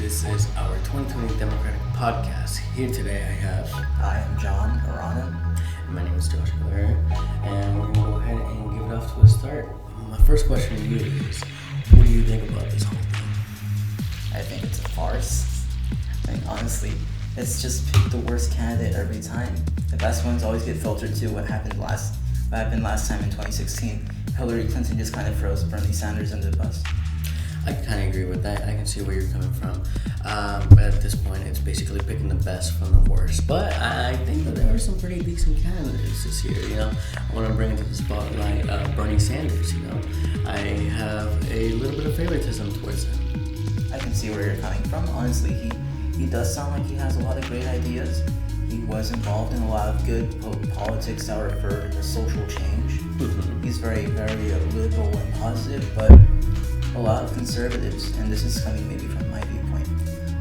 This is our 2020 Democratic Podcast. Here today I am John Arana. And my name is Josh Clare, and we're going to go ahead and give it off to a start. My first question to you is, what do you think about this whole thing? I think it's a farce. I mean, honestly, it's just pick the worst candidate every time. The best ones always get filtered to what happened last time in 2016. Hillary Clinton just kind of throws Bernie Sanders under the bus. I kind of agree with that. I can see where you're coming from. But at this point, it's basically picking the best from the worst. But I think that there are some pretty decent candidates this year. I want to bring into the spotlight Bernie Sanders. I have a little bit of favoritism towards him. I can see where you're coming from. Honestly, he does sound like he has a lot of great ideas. He was involved in a lot of good politics that refer to social change. Mm-hmm. He's very, very liberal and positive, but a lot of conservatives, and this is coming maybe from my viewpoint,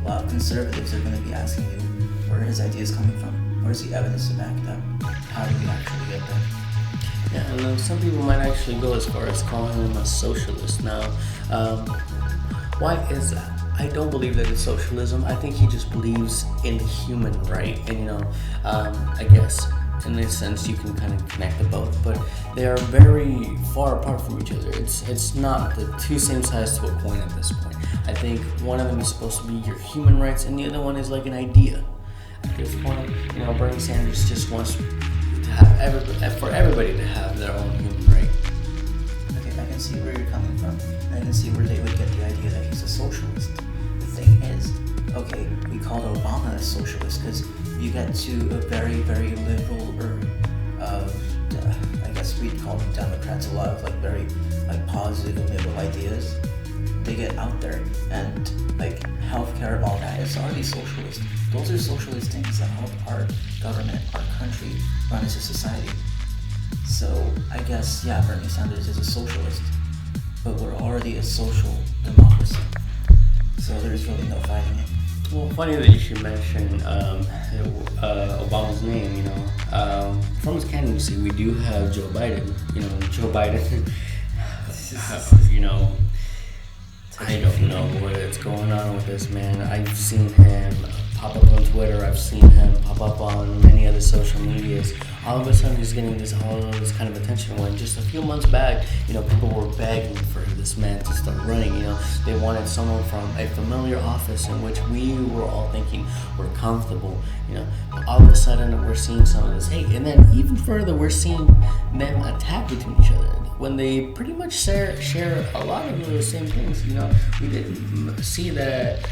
a lot of conservatives are going to be asking you where are his ideas coming from? Where's the evidence to back it up? How do we actually get there? Yeah, and then some people might actually go as far as calling him a socialist. Now, why is that? I don't believe that it's socialism. I think he just believes in the human right. And, I guess in this sense you can kind of connect the both, but they are very far apart from each other. It's not the two same sides to a coin at this point. I think one of them is supposed to be your human rights and the other one is like an idea. At this point, Bernie Sanders just wants to have for everybody to have their own human right. Okay, I can see where you're coming from. I can see where they would get the idea that he's a socialist. The thing is, okay, we called Obama a socialist because you get to a very, very liberal, I guess we'd call them Democrats, a lot of very positive and liberal ideas. They get out there, and healthcare, all that is already socialist. Those are socialist things that help our government, our country, run as a society. So I guess, yeah, Bernie Sanders is a socialist, but we're already a social democracy. So there's really no fighting it. Well, funny that you should mention Obama's name. From his candidacy, we do have Joe Biden. Joe Biden. I don't know what's going on with this man. I've seen him pop up on Twitter. I've seen him pop up on many other social medias. All of a sudden, he's getting all this kind of attention. When just a few months back, people were begging for this man to start running. They wanted someone from a familiar office in which we were all thinking were comfortable. All of a sudden, we're seeing some of this hate, and then even further, we're seeing them attack between each other when they pretty much share a lot of the same things. We did see that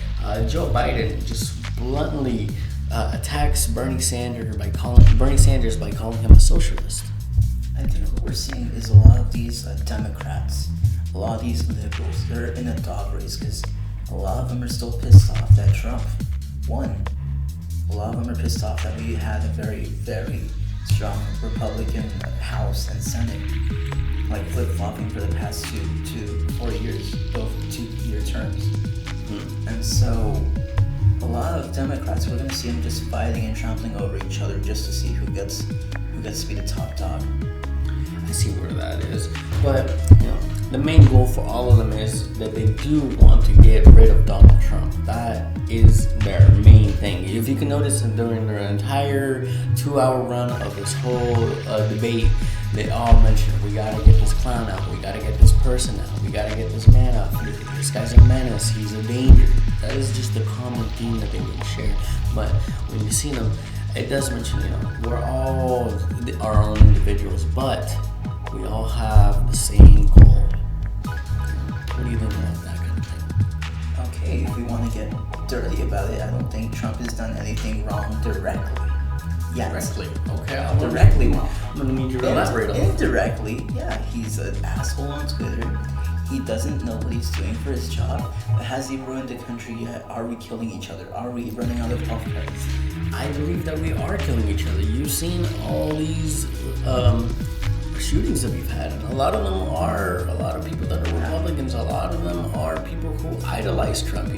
Joe Biden just bluntly attacks Bernie Sanders by calling him a socialist. I think what we're seeing is a lot of these Democrats, a lot of these liberals, they're in a dog race because a lot of them are still pissed off that Trump won. A lot of them are pissed off that we had a very, very strong Republican House and Senate, flip-flopping for the past 4 years, both 2-year terms. Mm-hmm. And so a lot of Democrats, we're going to see them just fighting and trampling over each other just to see who gets to be the top dog. I see where that is, but the main goal for all of them is that they do want to get rid of Donald Trump. That is their main thing. If you can notice, during their entire 2-hour run of this whole debate, they all mentioned, we gotta get this clown out, we gotta get this person out, we gotta get this man out. This guy's a menace, he's a danger. That is just the common theme that they would share. But when you see them, it does mention, we're all our own individuals, but we all have the same goal. What do you think about that kind of thing? Okay, if we want to get dirty about it, I don't think Trump has done anything wrong directly. Yes. Directly? Okay, I'm gonna need you to elaborate on that. Indirectly, yeah, he's an asshole on Twitter. He doesn't know what he's doing for his job. But has he ruined the country yet? Are we killing each other? Are we running out of healthcare? I believe that we are killing each other. You've seen all these shootings that we've had, and a lot of people that are Republicans, a lot of them are people who idolize Trump,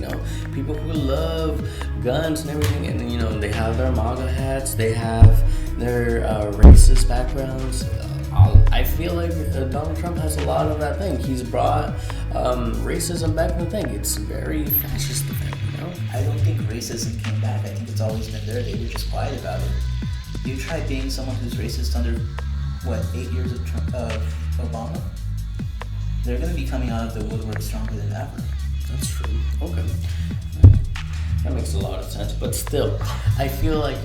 people who love guns and everything, and they have their MAGA hats, they have their racist backgrounds. I feel like Donald Trump has a lot of that thing. He's brought racism back in the thing. It's very fascist thing. No? I don't think racism came back. I think it's always been there. They were just quiet about it. You try being someone who's racist under, 8 years of Obama? They're going to be coming out of the woodwork stronger than ever. That's true. Okay. That makes a lot of sense. But still, I feel like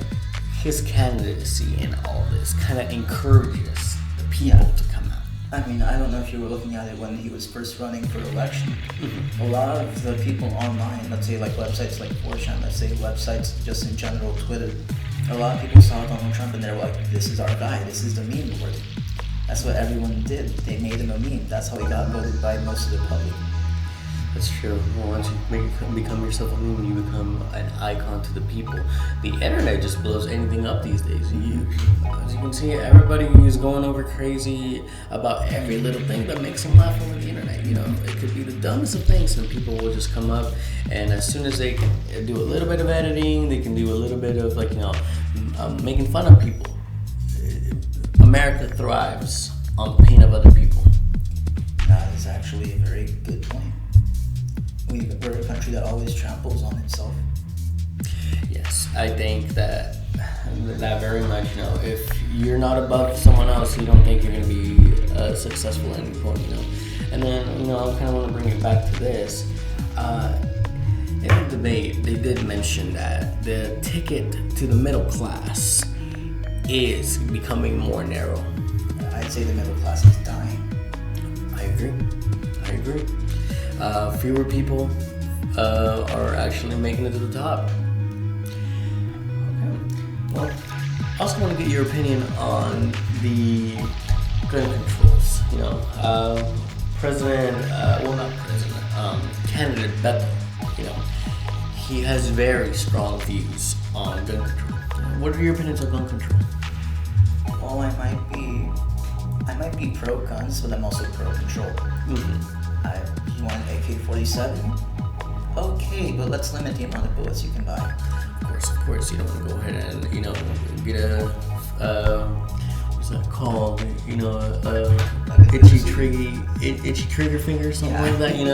his candidacy in all this kind of encourages the people to come out. I mean, I don't know if you were looking at it when he was first running for election. Mm-hmm. A lot of the people online, let's say like websites like 4chan, let's say websites just in general, Twitter, a lot of people saw Donald Trump and they were like, this is our guy, this is the meme lord. That's what everyone did. They made him a meme. That's how he got voted by most of the public. That's true. Well, once you become yourself a meme, you become an icon to the people. The internet just blows anything up these days. As you can see, everybody is going over crazy about every little thing that makes them laugh over the internet. You know, it could be the dumbest of things, and people will just come up, and as soon as they can do a little bit of editing, they can do a little bit of making fun of people. America thrives on the pain of other people. That is actually a very good point. We're a country that always tramples on itself. Yes, I think that very much, if you're not above someone else, you don't think you're going to be successful at any point, And then, I kind of want to bring it back to this. In the debate, they did mention that the ticket to the middle class is becoming more narrow. I'd say the middle class is dying. I agree. Fewer people are actually making it to the top. Okay. Well, I also want to get your opinion on the gun controls. Candidate Beto, he has very strong views on gun control. What are your opinions on gun control? Well, I might be pro guns, but I'm also pro control. Mm-hmm. You want an AK-47? Okay, but let's limit the amount of bullets you can buy. Of course, you don't want to go ahead and, get a, what's that called? Itchy trigger finger or something like that, you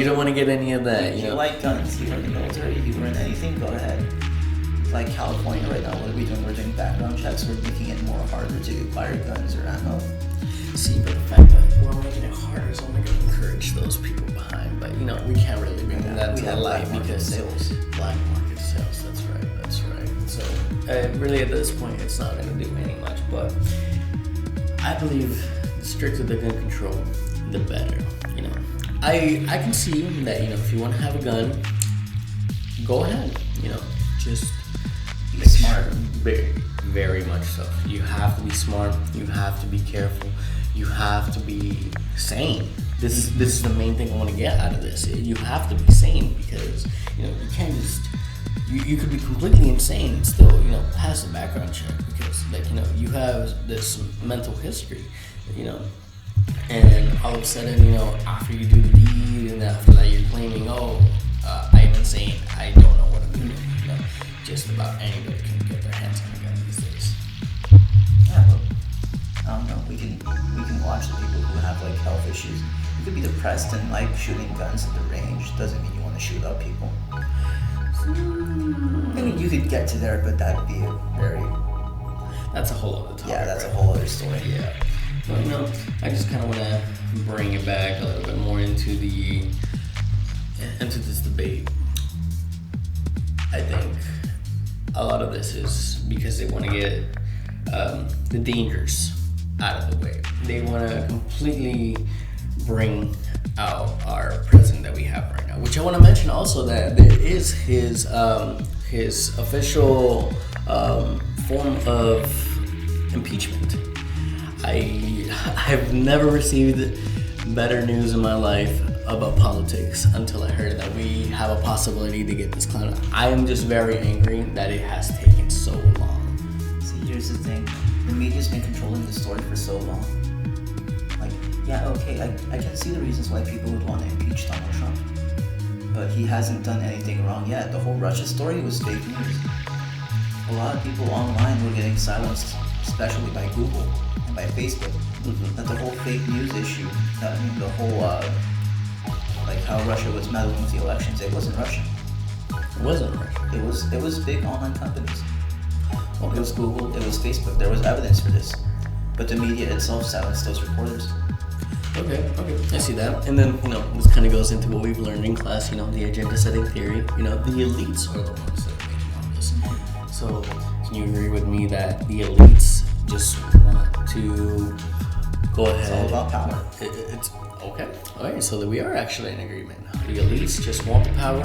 don't want to get any of that, If you like guns, you were in the military, if you were in anything, go ahead. Like California right now, what are we doing? We're doing background checks, we're making it more harder to fire guns or ammo. See, but the fact that we're making it harder is only going to encourage those people behind. But, we can't really bring that to light because sales. Black market sales, that's right. So, really at this point, it's not going to do any much. But I believe the stricter the gun control, the better. I can see that, if you want to have a gun, go ahead, just be smart. Very, very much so. You have to be smart. You have to be careful. You have to be sane. This is the main thing I want to get out of this. You have to be sane because you can't just you could be completely insane and still pass a background check because you have this mental history, and all of a sudden after you do the deed and after that you're claiming I'm insane. I don't know what I'm doing. Just about anybody can get their hands on a gun these days. Yeah, but I don't know. We can watch the people who have health issues. You could be depressed and like shooting guns at the range. Doesn't mean you want to shoot up people. I mean, you could get to there, but that'd be that's a whole other topic. Yeah, that's a whole other story. Yeah. But I just kind of want to bring it back a little bit more into this debate. I think a lot of this is because they want to get the dangers out of the way. They want to completely bring out our president that we have right now. Which I want to mention also that there is his official form of impeachment. I've never received better news in my life about politics until I heard that we have a possibility to get this clown. I am just very angry that it has taken so long. See, here's the thing. The media's been controlling the story for so long. I can see the reasons why people would want to impeach Donald Trump. But he hasn't done anything wrong yet. The whole Russia story was fake news. A lot of people online were getting silenced, especially by Google and by Facebook. Mm-hmm. That the whole fake news issue, the whole how Russia was meddling with the elections. It wasn't Russia. It wasn't Russia. It was big online companies. It was Google. It was Facebook. There was evidence for this, but the media itself silenced those reporters. Okay, I see that. And then, this kind of goes into what we've learned in class, the agenda setting theory. The elites are the ones that are making all this. So, can you agree with me that the elites just want to go ahead? It's all about power. It's okay. All right, so that we are actually in agreement. The elites just want the power.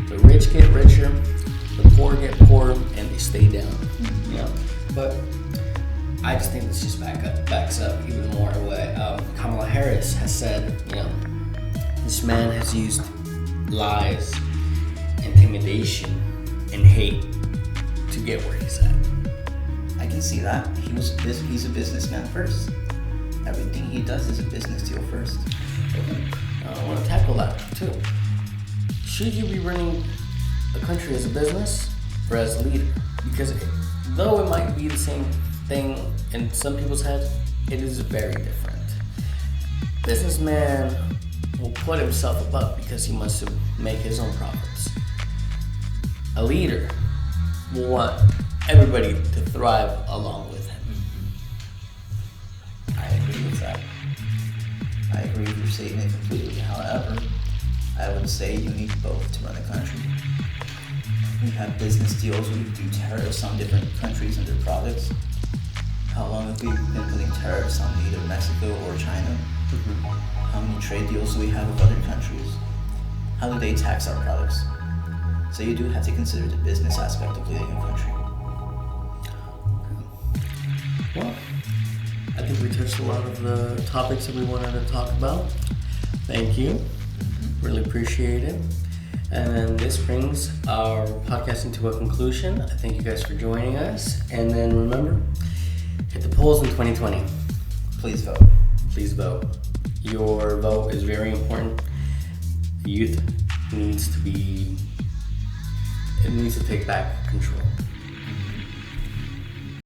The rich get richer, the poor get poorer, and they stay down. But I just think this just backs up even more what Kamala Harris has said. This man has used lies, intimidation, and hate to get where he's at. I can see that. He's a businessman first. Everything he does is a business deal first. Okay. I want to tackle that too. Should you be running a country as a business or as a leader? Because though it might be the same thing in some people's head, it is very different. Businessman will put himself above because he wants to make his own profits. A leader will want everybody to thrive along with him. I agree with that. I agree with your statement completely. However, I would say you need both to run a country. We have business deals where we do tariffs on different countries and their products. How long have we been putting tariffs on either Mexico or China? How many trade deals do we have with other countries? How do they tax our products? So you do have to consider the business aspect of leading a country. Well, I think we touched a lot of the topics that we wanted to talk about. Thank you. Really appreciate it. And then this brings our podcast into a conclusion. I thank you guys for joining us. And then remember, hit the polls in 2020. Please vote. Please vote. Your vote is very important. The youth needs to take back control.